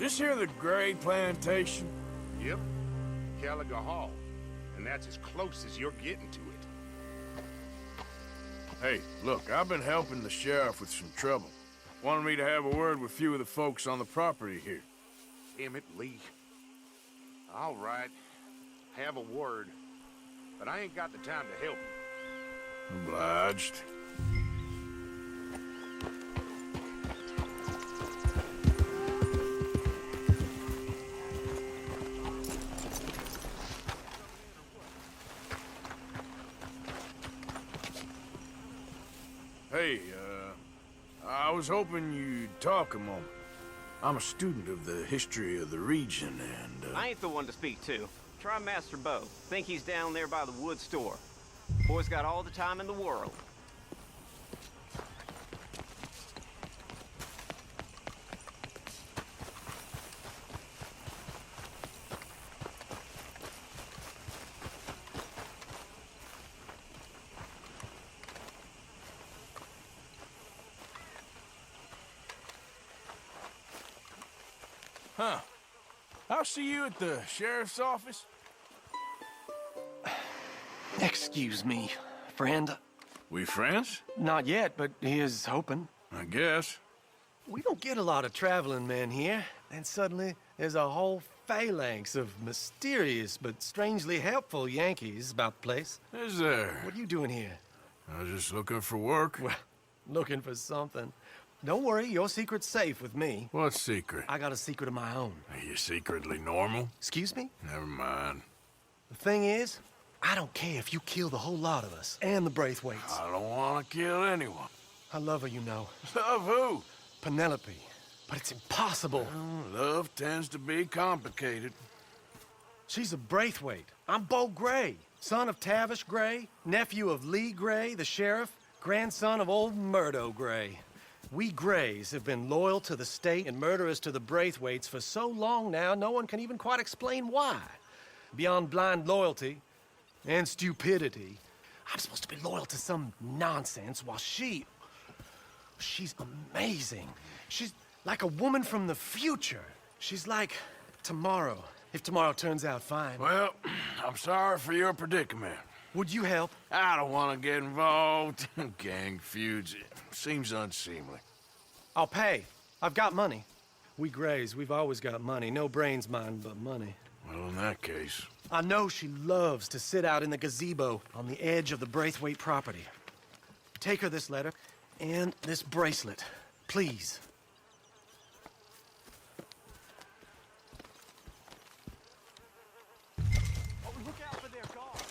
this here the Gray Plantation? Yep. Caliga Hall. And that's as close as you're getting to it. Hey, look, I've been helping the sheriff with some trouble. Wanted me to have a word with a few of the folks on the property here. Damn it, Lee. All right. Have a word. But I ain't got the time to help you. Obliged. Hey, I was hoping you'd talk a moment. I'm a student of the history of the region, and, I ain't the one to speak to. Try Master Bo. Think he's down there by the wood store. Boy's got all the time in the world. Huh. I'll see you at the sheriff's office. Excuse me, friend. We friends? Not yet, but here's hoping. I guess. We don't get a lot of traveling men here, and suddenly there's a whole phalanx of mysterious but strangely helpful Yankees about the place. Is there? What are you doing here? I was just looking for work. Well, looking for something. Don't worry, your secret's safe with me. What secret? I got a secret of my own. Are you secretly normal? Excuse me? Never mind. The thing is, I don't care if you kill the whole lot of us, and the Braithwaites. I don't want to kill anyone. I love her, you know. Love who? Penelope. But it's impossible. Well, love tends to be complicated. She's a Braithwaite. I'm Bo Gray, son of Tavish Gray, nephew of Lee Gray, the sheriff, grandson of old Murdo Gray. We Grays have been loyal to the state and murderous to the Braithwaites for so long now, no one can even quite explain why. Beyond blind loyalty and stupidity, I'm supposed to be loyal to some nonsense while she's amazing. She's like a woman from the future. She's like tomorrow, if tomorrow turns out fine. Well, I'm sorry for your predicament. Would you help? I don't want to get involved. Gang feuds. It seems unseemly. I'll pay. I've got money. We Grays, we've always got money. No brains, mind, but money. Well, in that case... I know she loves to sit out in the gazebo on the edge of the Braithwaite property. Take her this letter and this bracelet, please. Oh, look out for their guards.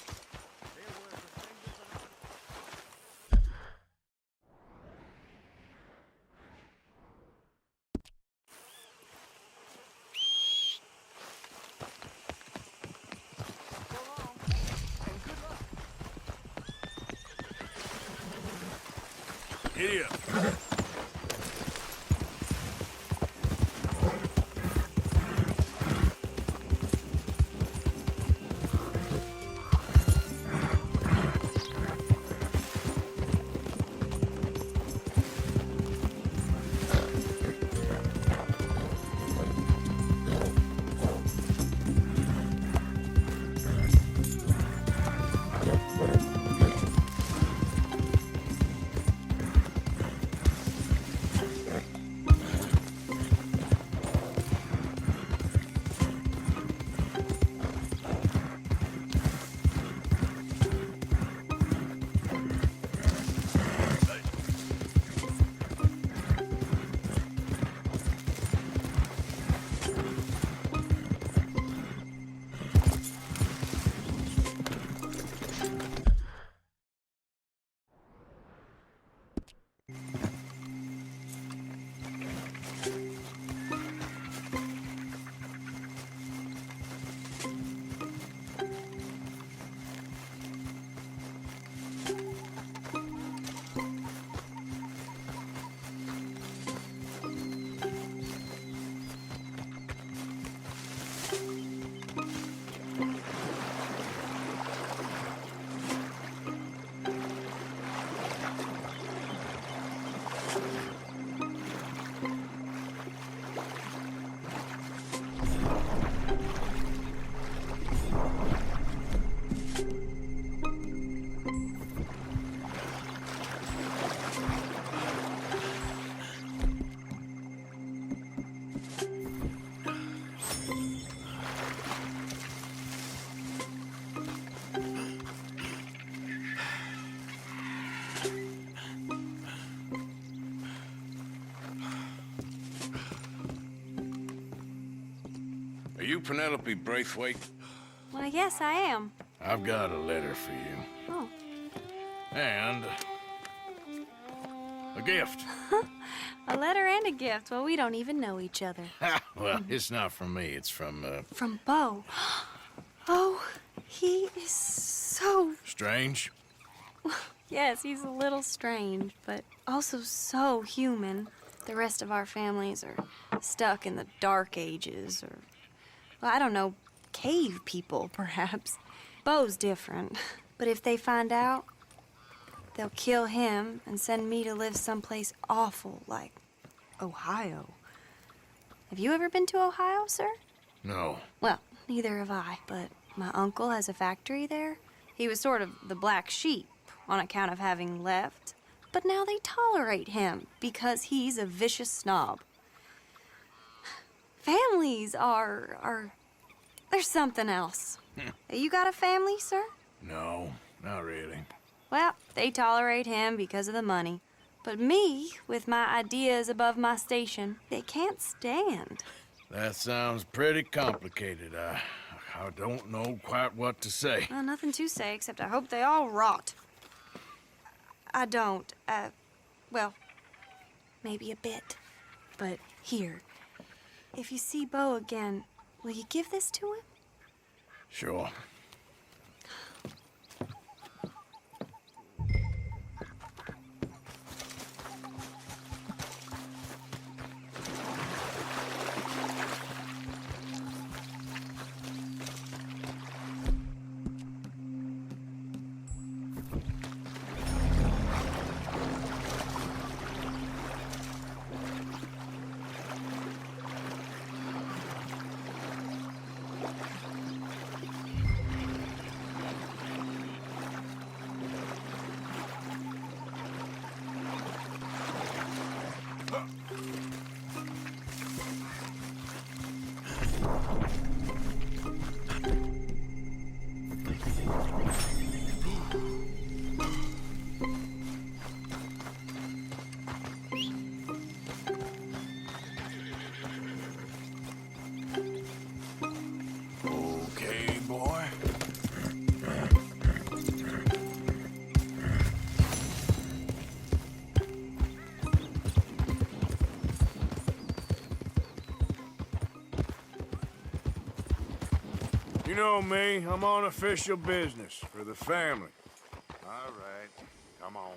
Giddy up. you Penelope Braithwaite? Why, yes, I am. I've got a letter for you. Oh. And a gift. A letter and a gift. Well, we don't even know each other. Well, it's not from me. It's from, From Bo. Oh, he is so... Strange? Yes, he's a little strange, but also so human. The rest of our families are stuck in the dark ages, or, well, I don't know, cave people, perhaps. Bo's different, but if they find out, they'll kill him and send me to live someplace awful, like Ohio. Have you ever been to Ohio, sir? No. Well, neither have I, but my uncle has a factory there. He was sort of the black sheep on account of having left, but now they tolerate him because he's a vicious snob. Families are there's something else. You got a family, sir? No, not really. Well, they tolerate him because of the money. But me, with my ideas above my station, they can't stand. That sounds pretty complicated. I don't know quite what to say. Well, nothing to say, except I hope they all rot. I don't, well, maybe a bit. But here, if you see Bo again, will you give this to him? Sure. Okay, boy. You know me, I'm on official business for the family. All right, come on.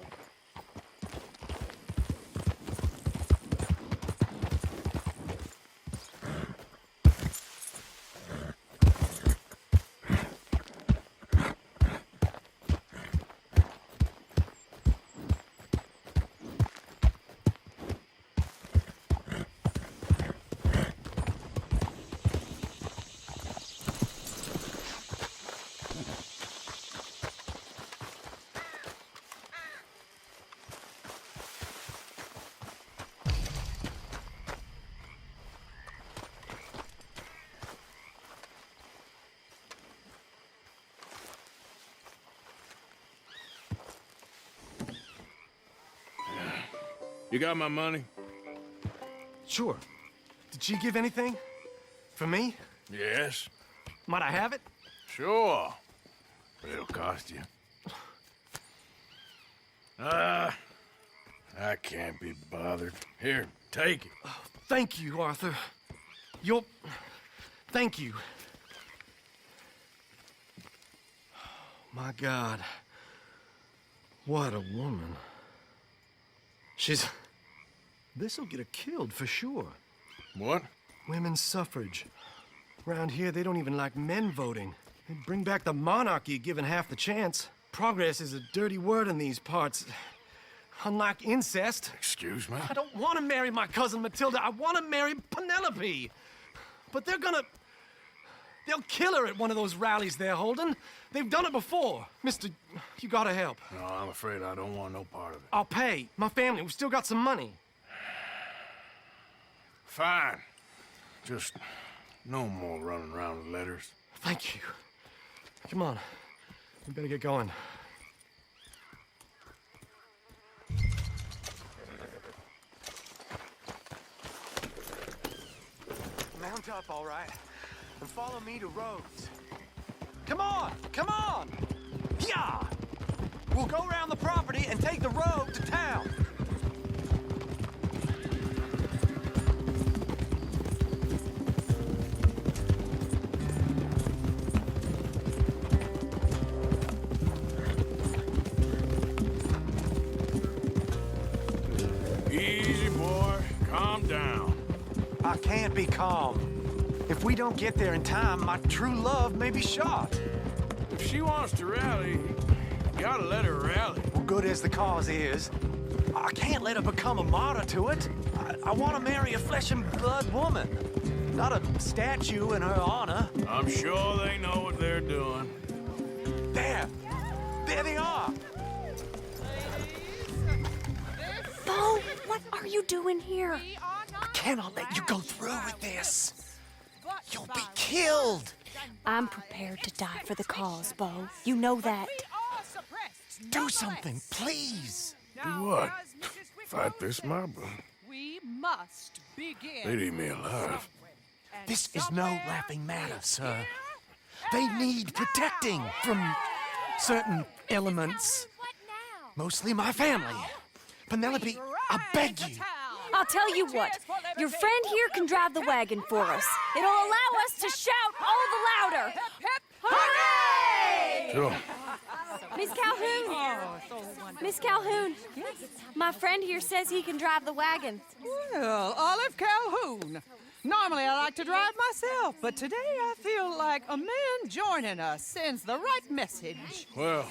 You got my money? Sure. Did she give anything? For me? Yes. Might I have it? Sure. But it'll cost you. I can't be bothered. Here, take it. Thank you, Arthur. Thank you. My God. What a woman. This'll get her killed for sure. What? Women's suffrage. Around here, they don't even like men voting. They'd bring back the monarchy given half the chance. Progress is a dirty word in these parts. Unlike incest. Excuse me? I don't want to marry my cousin Matilda. I want to marry Penelope. But they'll kill her at one of those rallies they're holding. They've done it before. Mister, you gotta help. No, I'm afraid I don't want no part of it. I'll pay. My family, we've still got some money. Fine. Just no more running around with letters. Thank you. Come on. We better get going. Mount up, all right. and follow me to Rhodes. Come on! Come on! Yeah! We'll go around the property and take the road to town. Easy, boy. Calm down. I can't be calm. If we don't get there in time, my true love may be shot. If she wants to rally, you gotta let her rally. Well, good as the cause is, I can't let her become a martyr to it. I want to marry a flesh and blood woman, not a statue in her honor. I'm sure they know what they're doing. There! There they are! Bo, what are you doing here? I cannot let you go through with this. You'll be killed. I'm prepared to die for the cause, Bo. You know that. Do something, please. Do what? Fight this mob? We must begin. They'd eat me alive. This is no laughing matter, sir. They need protecting from certain elements. Mostly my family. Penelope, I beg you. I'll tell you what. Your friend here can drive the wagon for us. It'll allow us to shout all the louder. Hooray! Sure. Miss Calhoun! Miss Calhoun! My friend here says he can drive the wagon. Well, Olive Calhoun. Normally I like to drive myself, but today I feel like a man joining us sends the right message. Well,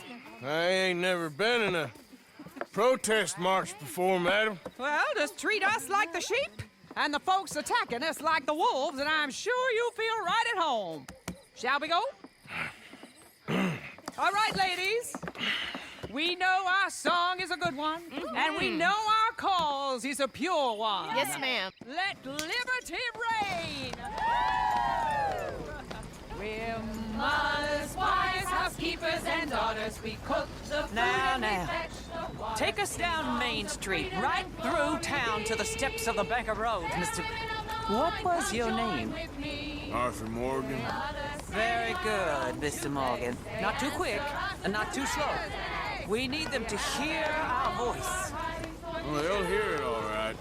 I ain't never been in a protest march before, madam. Well, just treat us like the sheep, and the folks attacking us like the wolves, and I'm sure you'll feel right at home. Shall we go? All right, ladies. We know our song is a good one, and we know our cause is a pure one. Yes, ma'am. Let liberty reign! We're mothers, wives, housekeepers, and daughters. We cook the food and we fetch the water. Take us down Main Street, right through town to the steps of the Bank of Rhodes, Mr. What was your name? Arthur Morgan. Very good, Mr. Morgan. Not too quick and not too slow. We need them to hear our voice. Well, they'll hear it all right.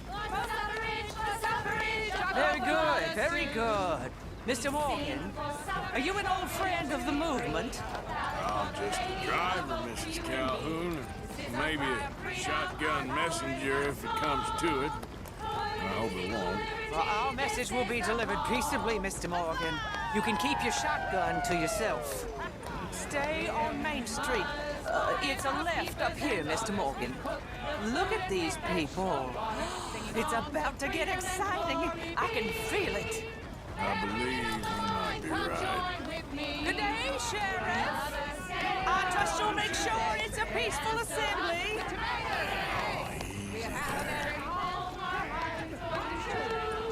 Very good, very good. Mr. Morgan, are you an old friend of the movement? I'm just a driver, Mrs. Calhoun, and maybe a shotgun messenger if it comes to it. I hope it won't. Well, our message will be delivered peaceably, Mr. Morgan. You can keep your shotgun to yourself. Stay on Main Street. It's a left up here, Mr. Morgan. Look at these people. It's about to get exciting. I can feel it. I believe you might be right. Good day, Sheriff. I trust you'll make sure it's a peaceful assembly.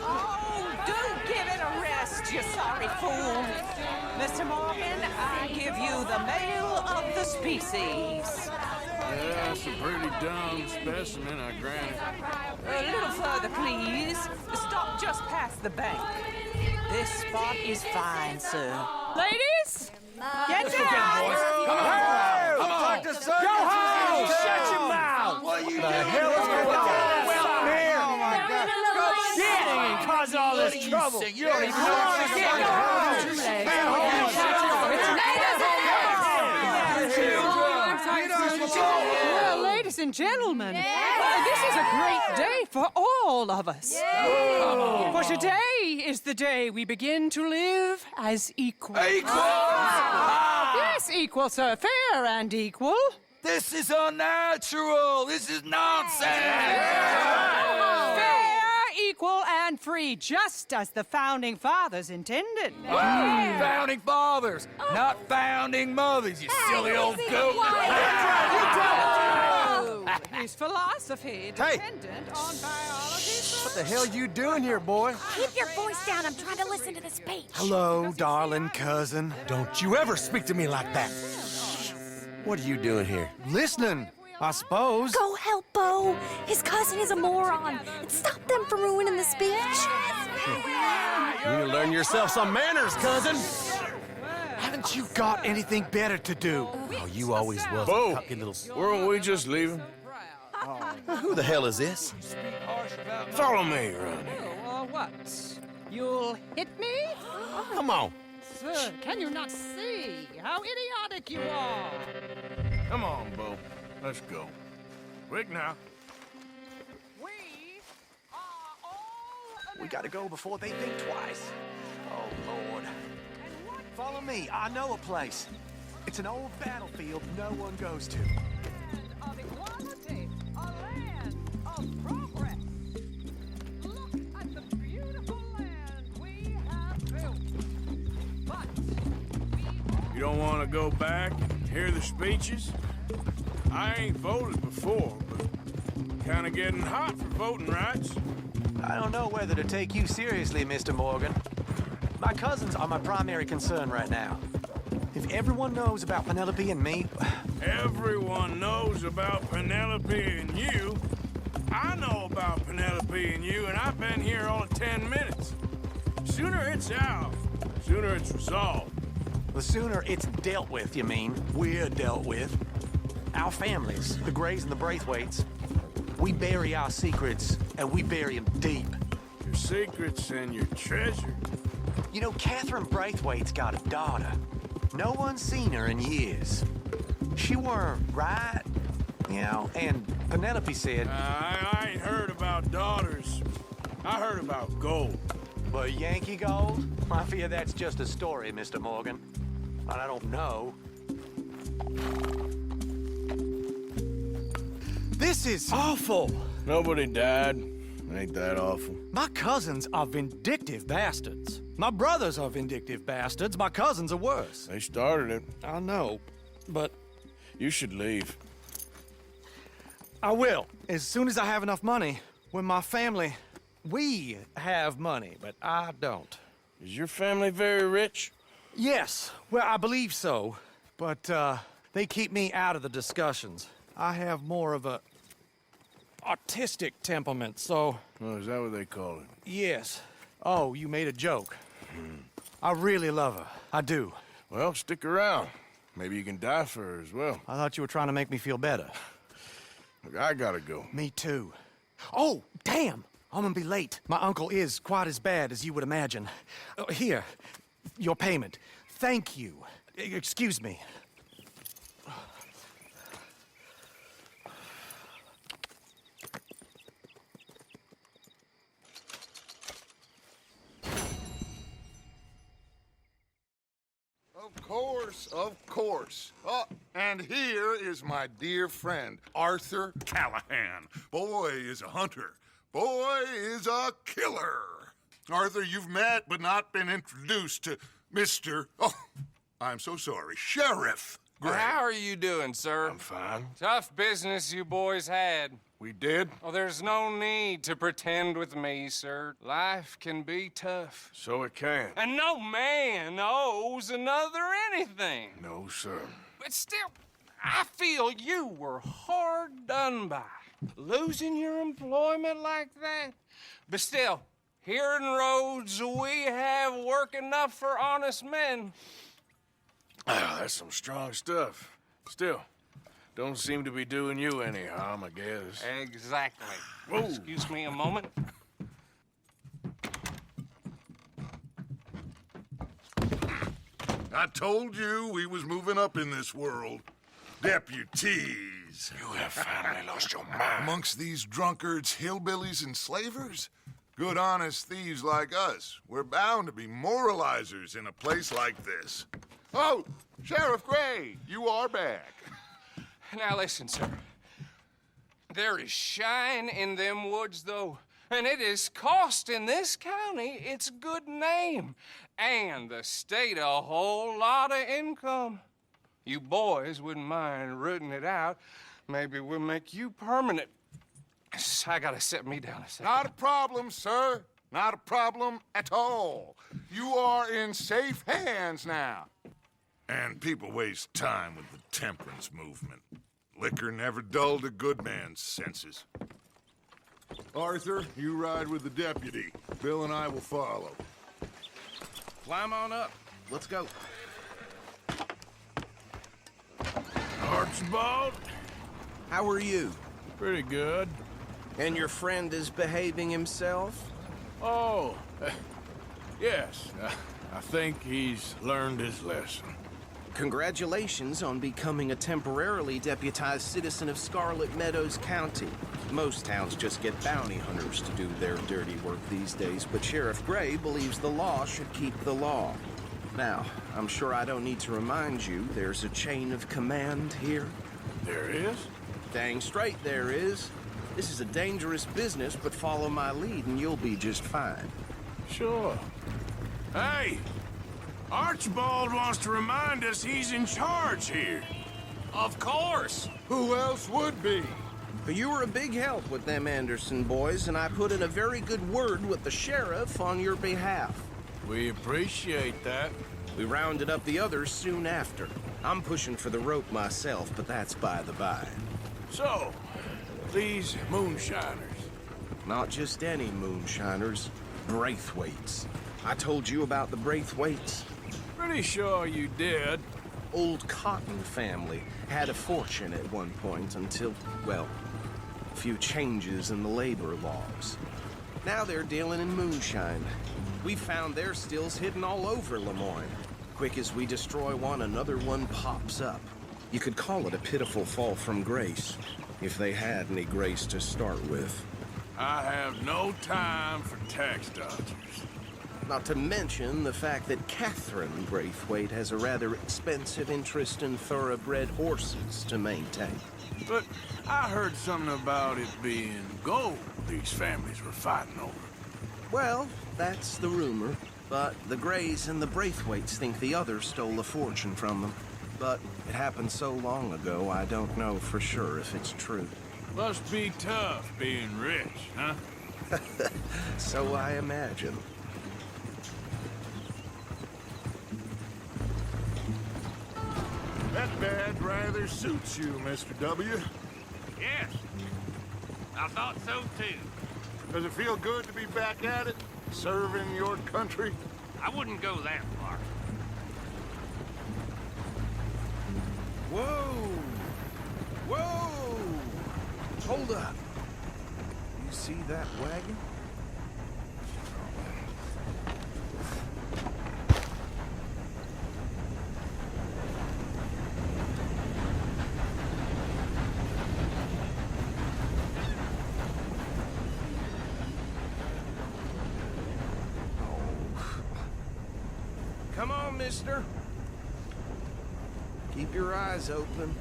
Oh, do give it a rest, you sorry fool. Mr. Morgan, I give you the male of the species. Yeah, that's a pretty dumb specimen, I grant it. A little further, please. Stop just past the bank. This spot is fine, sir. Ladies, get down! Come on! Go home! Shut your mouth! What are you doing? The hell is going on out there? Oh, my God. Shit! And cause all this trouble. You don't even know what's going Well, ladies and gentlemen, this is a great day for all of us. For today is the day we begin to live as equals. Yes, equal, sir. Fair and equal. This is unnatural. This is nonsense. Fair, equal, and free, just as the Founding Fathers intended. Founding fathers, not founding mothers, you silly old goat. His philosophy dependent on biology. What the hell you doing here, boy? Keep your voice down. I'm trying to listen to the speech. Hello, darling cousin. Don't you ever speak to me like that. What are you doing here? Listening, I suppose. Go help Bo. His cousin is a moron. And stop them from ruining the speech. You need to learn yourself some manners, cousin. Haven't you got anything better to do? Oh, you always was Bo, a cocky little... weren't we just leaving? Who the hell is this? Follow me around here. What? You'll hit me? Come on. Sir, can you not see how idiotic you are? Come on, Bo. Let's go. Quick now. We are all... We gotta go before they think twice. Oh, Lord. Follow me. I know a place. It's an old battlefield no one goes to. Of equality, a land of progress. Look at the beautiful land we have built. But You don't want to go back and hear the speeches? I ain't voted before, but kind of getting hot for voting rights. I don't know whether to take you seriously, Mr. Morgan. My cousins are my primary concern right now. If everyone knows about Penelope and me... Everyone knows about Penelope and you. I know about Penelope and you, and I've been here all of 10 minutes. Sooner it's out, sooner it's resolved. The sooner it's dealt with, you mean? We're dealt with. Our families, the Grays and the Braithwaites, we bury our secrets, and we bury them deep. Your secrets and your treasure. You know, Catherine Braithwaite's got a daughter. No one's seen her in years. She weren't right, you know, and Penelope said... I ain't heard about daughters. I heard about gold. But Yankee gold? I fear that's just a story, Mr. Morgan. And I don't know. This is awful. Nobody died. Ain't that awful? My cousins are vindictive bastards. My brothers are vindictive bastards. My cousins are worse. They started it. I know, but You should leave. I will. As soon as I have enough money. When my family... We have money, but I don't. Is your family very rich? Yes, well, I believe so. But, they keep me out of the discussions. I have more of a... artistic temperament, so... Oh, is that what they call it? Yes. Oh, you made a joke. I really love her. I do. Well, stick around. Maybe you can die for her as well. I thought you were trying to make me feel better. Look, I gotta go. Me too. Oh, damn! I'm gonna be late. My uncle is quite as bad as you would imagine. Here, your payment. Thank you. Excuse me. Of course. Oh, and here is my dear friend, Arthur Callahan. Boy is a hunter. Boy is a killer. Arthur, you've met but not been introduced to Mr. Oh, I'm so sorry, Sheriff Gray. How are you doing, sir? I'm fine. Tough business you boys had. We did? Oh, there's no need to pretend with me, sir. Life can be tough. So it can. And no man owes another anything. No, sir. But still, I feel you were hard done by. Losing your employment like that. But still, here in Rhodes, we have work enough for honest men. Ah, that's some strong stuff. Still, don't seem to be doing you any harm, I guess. Exactly. Whoa. Excuse me a moment. I told you we was moving up in this world. Deputies. You have finally lost your mind. Amongst these drunkards, hillbillies, and slavers? Good, honest thieves like us. We're bound to be moralizers in a place like this. Oh, Sheriff Gray, you are back. Now listen, sir. There is shine in them woods, though, and it is costing this county its good name and the state a whole lot of income. You boys wouldn't mind rooting it out. Maybe we'll make you permanent. I gotta sit me down a second. Not a problem, sir. Not a problem at all. You are in safe hands now. And people waste time with the temperance movement. Liquor never dulled a good man's senses. Arthur, you ride with the deputy. Bill and I will follow. Climb on up. Let's go. Archibald? How are you? Pretty good. And your friend is behaving himself? Oh, yes. I think he's learned his lesson. Congratulations on becoming a temporarily deputized citizen of Scarlet Meadows County. Most towns just get bounty hunters to do their dirty work these days, but Sheriff Gray believes the law should keep the law. Now, I'm sure I don't need to remind you there's a chain of command here. There is? Dang straight there is. This is a dangerous business, but follow my lead and you'll be just fine. Sure. Hey! Archibald wants to remind us he's in charge here. Of course. Who else would be? But you were a big help with them Anderson boys, and I put in a very good word with the sheriff on your behalf. We appreciate that. We rounded up the others soon after. I'm pushing for the rope myself, but that's by the by. So, these moonshiners. Not just any moonshiners, Braithwaites. I told you about the Braithwaites. Pretty sure you did. Old Cotton family had a fortune at one point until, well, a few changes in the labor laws. Now they're dealing in moonshine. We found their stills hidden all over Lemoyne. Quick as we destroy one, another one pops up. You could call it a pitiful fall from grace, if they had any grace to start with. I have no time for tax dodgers. Not to mention the fact that Catherine Braithwaite has a rather expensive interest in thoroughbred horses to maintain. But I heard something about it being gold these families were fighting over. Well, that's the rumor. But the Grays and the Braithwaites think the others stole a fortune from them. But it happened so long ago, I don't know for sure if it's true. Must be tough being rich, huh? So I imagine. That badge rather suits you, Mr. W. Yes, I thought so too. Does it feel good to be back at it, serving your country? I wouldn't go that far. Whoa! Whoa! Hold up. You see that wagon? Come on, mister. Keep your eyes open.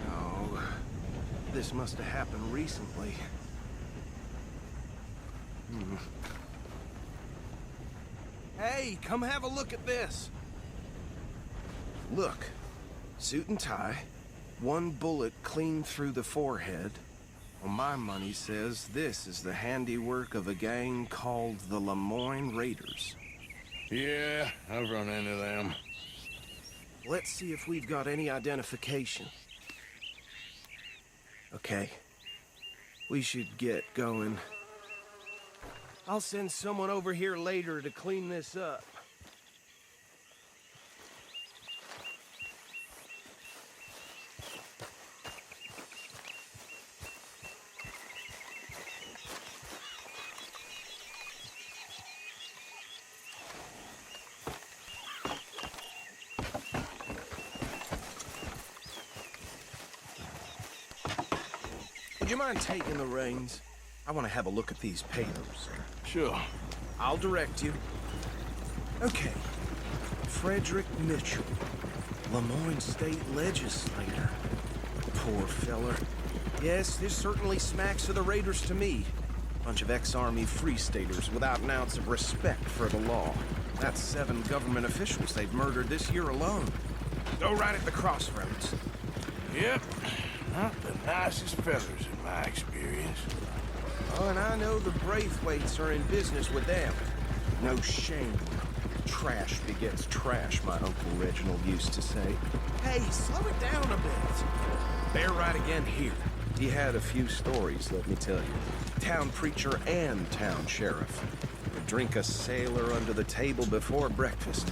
Oh, this must have happened recently. Hey, come have a look at this. Look, suit and tie. One bullet clean through the forehead. Well, my money says this is the handiwork of a gang called the Lemoyne Raiders. Yeah, I've run into them. Let's see if we've got any identification. Okay. We should get going. I'll send someone over here later to clean this up. Would you mind taking the reins? I want to have a look at these papers. Sure. I'll direct you. Okay. Frederick Mitchell, Lemoyne State Legislator. Poor feller. Yes, this certainly smacks of the Raiders to me. Bunch of ex-Army Free Staters without an ounce of respect for the law. That's 7 government officials they've murdered this year alone. Go right at the crossroads. Yep. Not the nicest fellas in my experience. Oh, and I know the Braithwaites are in business with them. No shame. Trash begets trash, my Uncle Reginald used to say. Hey, slow it down a bit. They're right again here. He had a few stories, let me tell you. Town preacher and town sheriff. Would drink a sailor under the table before breakfast.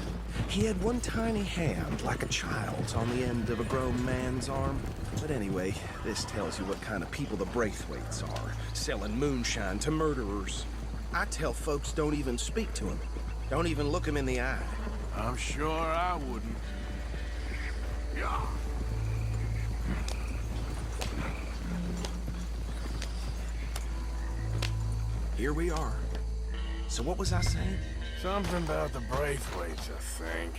He had one tiny hand, like a child's, on the end of a grown man's arm. But anyway, this tells you what kind of people the Braithwaites are, selling moonshine to murderers. I tell folks don't even speak to him. Don't even look him in the eye. I'm sure I wouldn't. Yeah. Here we are. So what was I saying? Something about the Braithwaites, I think.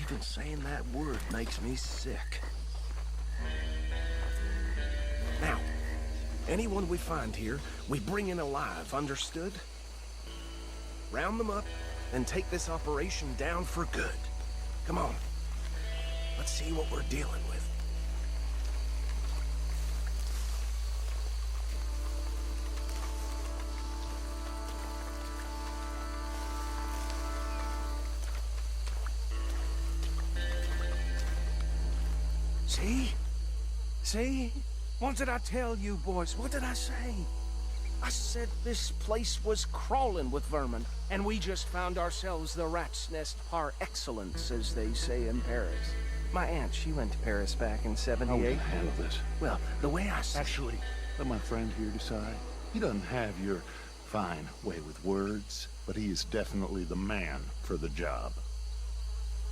Even saying that word makes me sick. Now, anyone we find here, we bring in alive, understood? Round them up and take this operation down for good. Come on. Let's see what we're dealing with. See? See? What did I tell you, boys? What did I say? I said this place was crawling with vermin, and we just found ourselves the rat's nest par excellence, as they say in Paris. My aunt, she went to Paris back in '78. How are we gonna handle this? Well, the way I see... Actually, let my friend here decide. He doesn't have your fine way with words, but he is definitely the man for the job.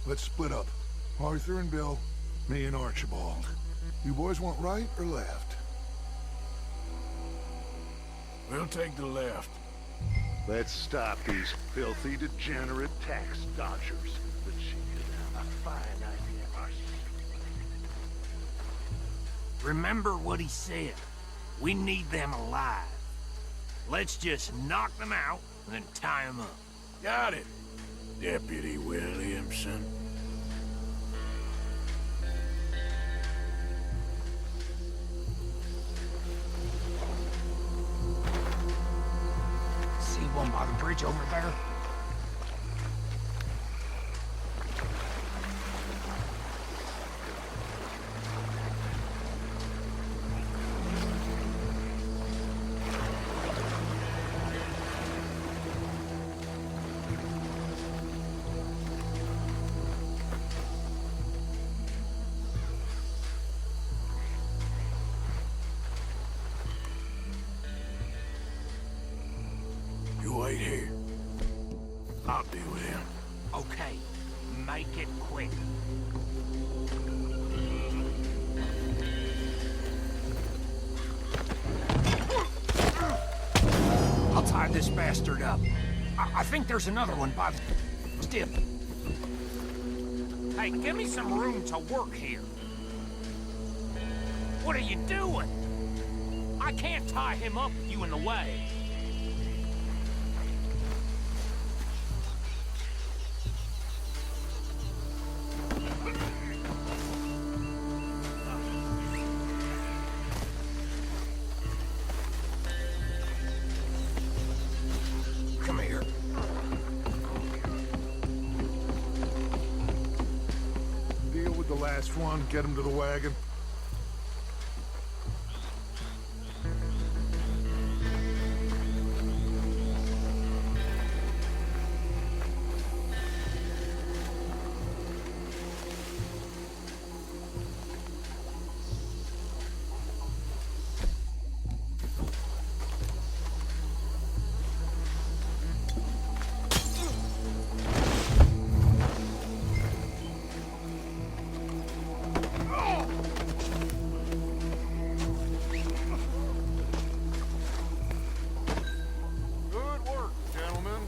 Let's split up. Arthur and Bill, me and Archibald. You boys want right or left? We'll take the left. Let's stop these filthy, degenerate tax dodgers. But she could have a fine idea. Remember what he said. We need them alive. Let's just knock them out and then tie them up. Got it, Deputy Williamson. See one by the bridge over there? You wait here. I'll deal with him. Okay, make it quick. I'll tie this bastard up. I think there's another one by the stiff. Hey, give me some room to work here. What are you doing? I can't tie him up with you in the way. Come here. Deal with the last one, get him to the wagon. Good work, gentlemen.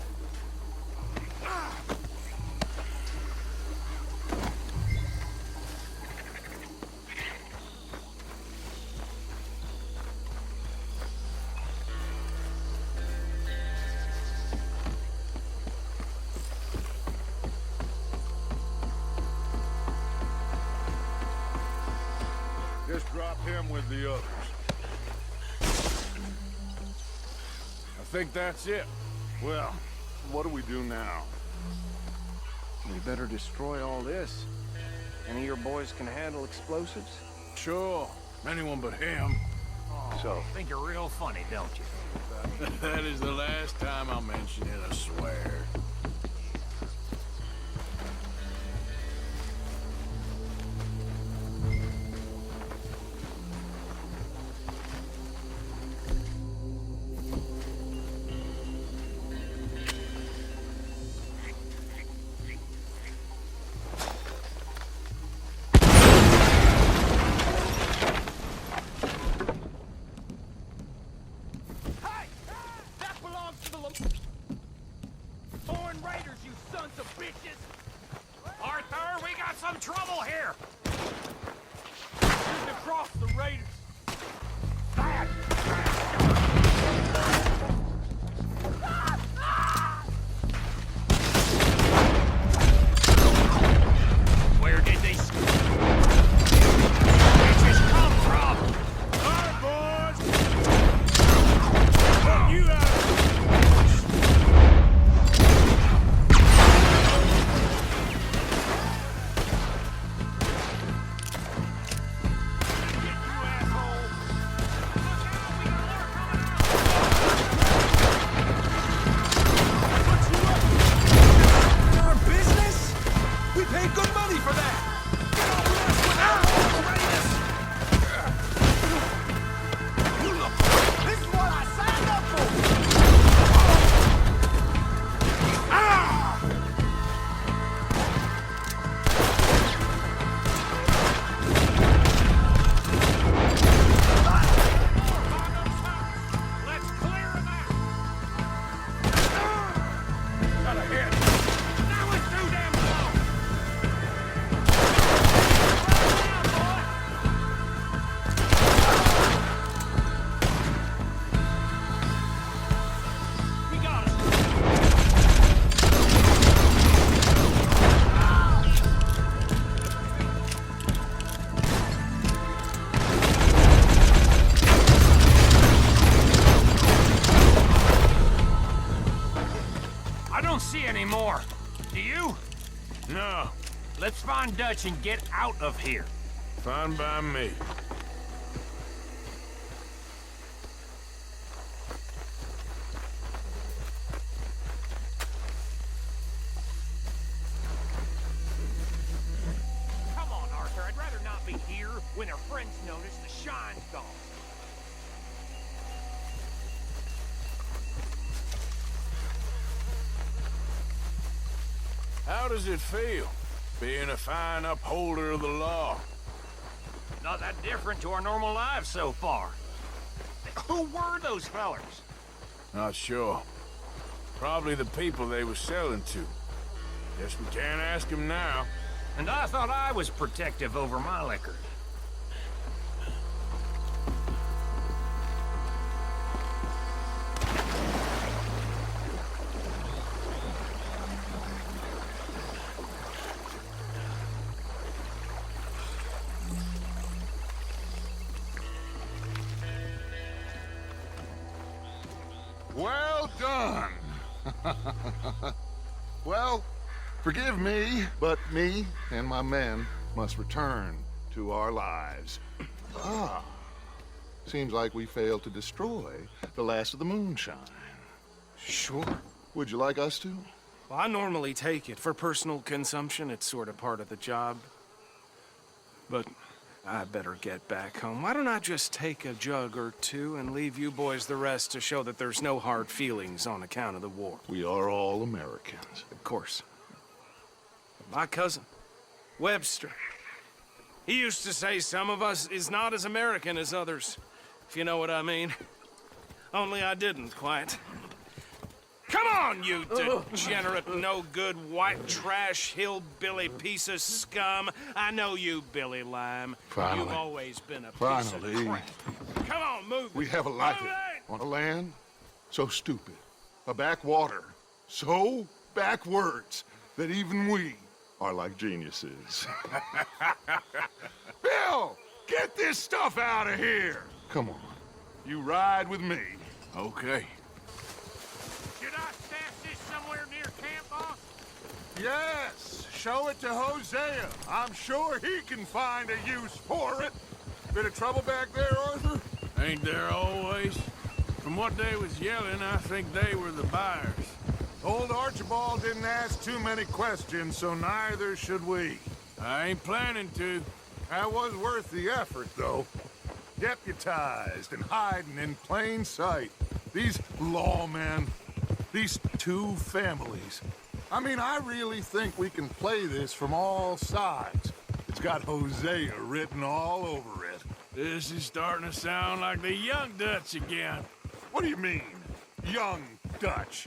Just drop him with the others. I think that's it. Well, what do we do now? We better destroy all this. Any of your boys can handle explosives? Sure. Anyone but him. So, think you're real funny, don't you? That is the last time I'll mention it, I swear. Arthur, we got some trouble here! Shooting across the raiders. Where did these bitches come from? All right, boys. Fuck you out. Anymore. Do you? No. Let's find Dutch and get out of here. Fine by me. Come on, Arthur. I'd rather not be here when our friends notice the shine's gone. How does it feel, being a fine upholder of the law? Not that different to our normal lives so far. Who were those fellers? Not sure. Probably the people they were selling to. Guess we can't ask them now. And I thought I was protective over my liquor. Well done. Well, forgive me, but me and my men must return to our lives. Ah, seems like we failed to destroy the last of the moonshine. Sure. Would you like us to? Well, I normally take it. For personal consumption, it's sort of part of the job. But I better get back home. Why don't I just take a jug or two and leave you boys the rest to show that there's no hard feelings on account of the war? We are all Americans. Of course. My cousin, Webster, he used to say some of us is not as American as others, if you know what I mean. Only I didn't quite. Come on, you degenerate, no-good, white trash, hillbilly piece of scum. I know you, Billy Lime. Finally. You've always been a piece of Finally. crap. Come on, move it. We have a life Move it! on a land so stupid, a backwater so backwards that even we are like geniuses. Bill, get this stuff out of here. Come on, you ride with me. Okay. Should I stash this somewhere near camp, boss? Yes. show it to Hosea. I'm sure he can find a use for it. Bit of trouble back there, Arthur? Ain't there always? From what they was yelling, I think they were the buyers. Old Archibald didn't ask too many questions, so neither should we. I ain't planning to. That was worth the effort, though. Deputized and hiding in plain sight. These lawmen, these two families. I mean, I really think we can play this from all sides. It's got Hosea written all over it. This is starting to sound like the Young Dutch again. What do you mean, young Dutch?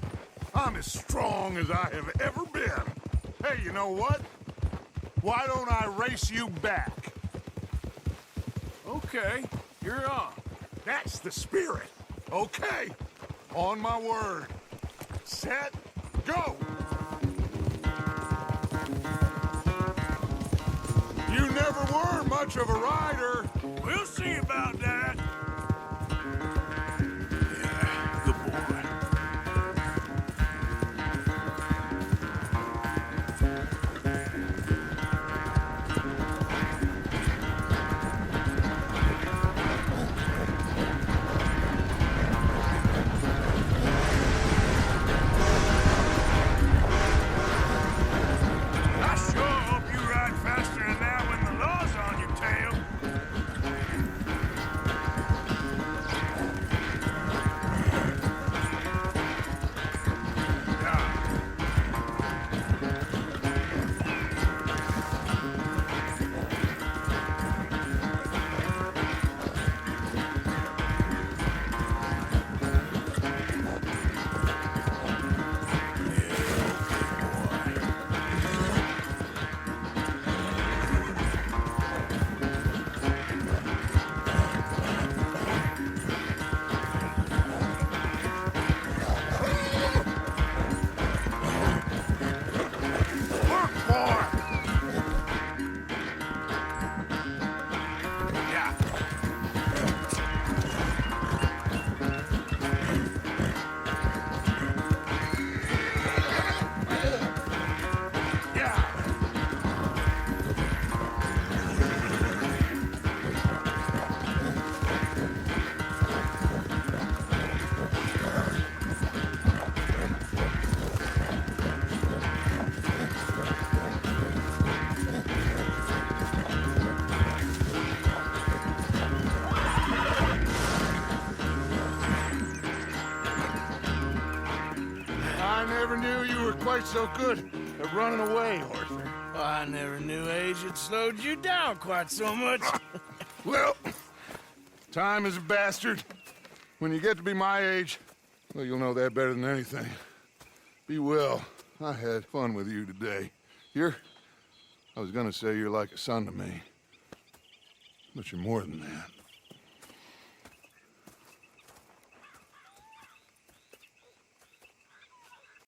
I'm as strong as I have ever been. Hey, you know what? Why don't I race you back? Okay, you're on. That's the spirit. Okay, on my word. Set, go! You never were much of a rider. We'll see about that. Yeah, good boy. I sure hope you ride faster than that when the law's on your tail. I never knew you were quite so good at running away, Arthur. I never knew age had slowed you down quite so much. Well, time is a bastard. When you get to be my age, well, you'll know that better than anything. Be well. I had fun with you today. I was gonna say you're like a son to me. But you're more than that.